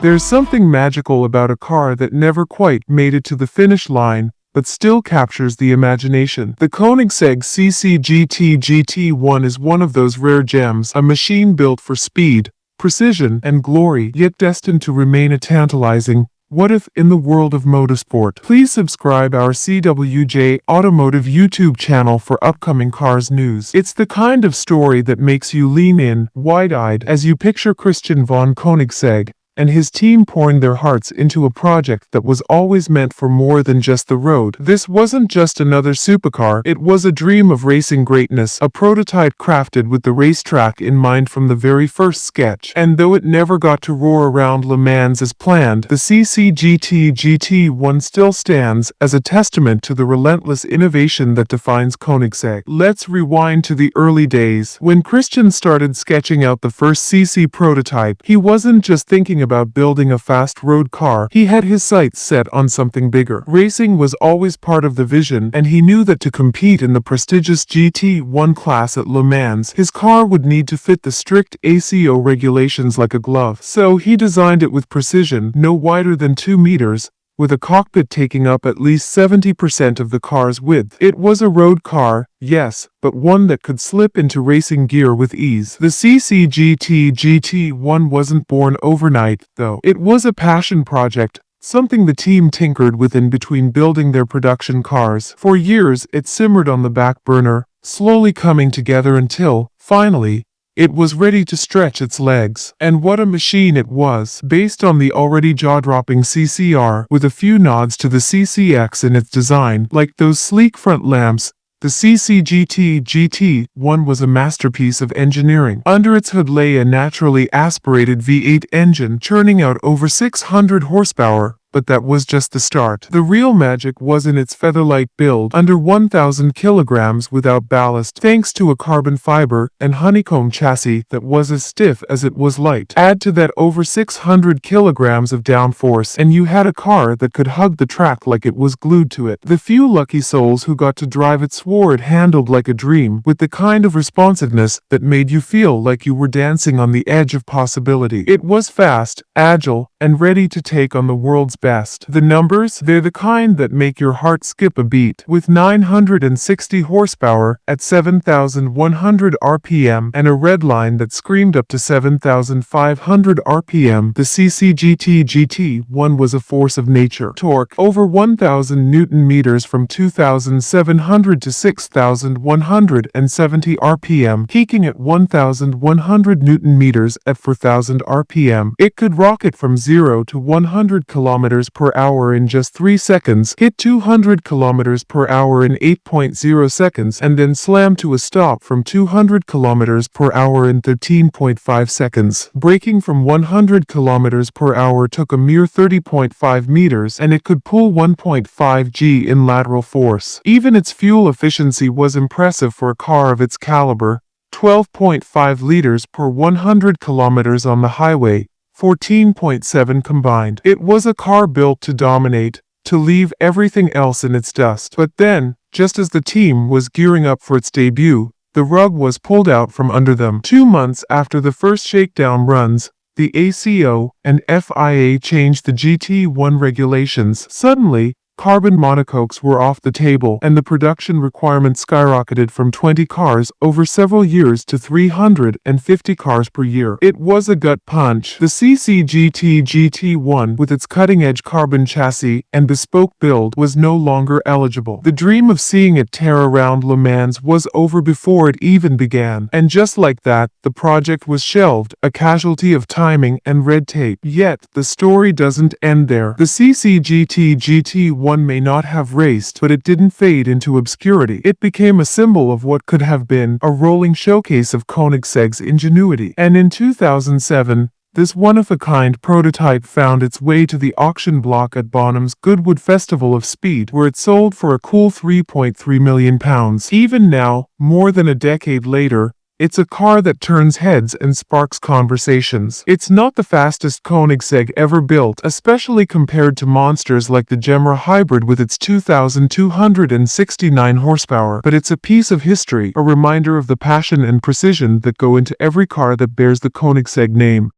There's something magical about a car that never quite made it to the finish line, but still captures the imagination. The Koenigsegg CCGT GT1 is one of those rare gems, a machine built for speed, precision, and glory, yet destined to remain a tantalizing what if in the world of motorsport. Please subscribe our CWJ Automotive YouTube channel for upcoming cars news. It's the kind of story that makes you lean in, wide-eyed, as you picture Christian von Koenigsegg and his team pouring their hearts into a project that was always meant for more than just the road. This wasn't just another supercar, it was a dream of racing greatness, a prototype crafted with the racetrack in mind from the very first sketch. And though it never got to roar around Le Mans as planned, the CCGT GT1 still stands as a testament to the relentless innovation that defines Koenigsegg. Let's rewind to the early days. When Christian started sketching out the first CC prototype, he wasn't just thinking about building a fast road car. He had his sights set on something bigger. Racing was always part of the vision, and he knew that to compete in the prestigious GT1 class at Le Mans, his car would need to fit the strict ACO regulations like a glove. So he designed it with precision, no wider than 2 meters, with a cockpit taking up at least 70% of the car's width. It was a road car, yes, but one that could slip into racing gear with ease. The CCGT GT1 wasn't born overnight, though. It was a passion project, something the team tinkered with in between building their production cars. For years, it simmered on the back burner, slowly coming together until, finally, it was ready to stretch its legs. And what a machine it was, based on the already jaw-dropping CCR, with a few nods to the CCX in its design, like those sleek front lamps. The CCGT GT1 was a masterpiece of engineering. Under its hood lay a naturally aspirated V8 engine churning out over 600 horsepower. But that was just the start. The real magic was in its feather-light build, under 1,000 kilograms without ballast, thanks to a carbon fiber and honeycomb chassis that was as stiff as it was light. Add to that over 600 kilograms of downforce, and you had a car that could hug the track like it was glued to it. The few lucky souls who got to drive it swore it handled like a dream, with the kind of responsiveness that made you feel like you were dancing on the edge of possibility. It was fast, agile, and ready to take on the world's best. The numbers, they're the kind that make your heart skip a beat. With 960 horsepower at 7,100 RPM and a red line that screamed up to 7,500 RPM, the CCGT GT1 was a force of nature. Torque, over 1,000 Newton meters from 2,700 to 6,170 RPM, peaking at 1,100 Newton meters at 4,000 RPM. It could rocket from 0 to 100 kilometers per hour in just 3 seconds, hit 200 kilometers per hour in 8.0 seconds, and then slam to a stop from 200 kilometers per hour in 13.5 seconds. Braking from 100 kilometers per hour took a mere 30.5 meters, and it could pull 1.5 G in lateral force. Even its fuel efficiency was impressive for a car of its caliber, 12.5 liters per 100 kilometers on the highway, 14.7 combined. It was a car built to dominate, to leave everything else in its dust. But then, just as the team was gearing up for its debut, the rug was pulled out from under them. 2 months after the first shakedown runs, the ACO and FIA changed the GT1 regulations. Suddenly, carbon monocokes were off the table, and the production requirement skyrocketed from 20 cars over several years to 350 cars per year. It was a gut punch. The CCGT GT1, with its cutting-edge carbon chassis and bespoke build, was no longer eligible. The dream of seeing it tear around Le Mans was over before it even began. And just like that, the project was shelved, a casualty of timing and red tape. Yet, the story doesn't end there. The CCGT GT1 may not have raced, but it didn't fade into obscurity. It became a symbol of what could have been, a rolling showcase of Koenigsegg's ingenuity. And in 2007, this one-of-a-kind prototype found its way to the auction block at Bonham's Goodwood Festival of Speed, where it sold for a cool £3.3 million. Even now, more than a decade later, it's a car that turns heads and sparks conversations. It's not the fastest Koenigsegg ever built, especially compared to monsters like the Gemera Hybrid with its 2,269 horsepower, but it's a piece of history, a reminder of the passion and precision that go into every car that bears the Koenigsegg name.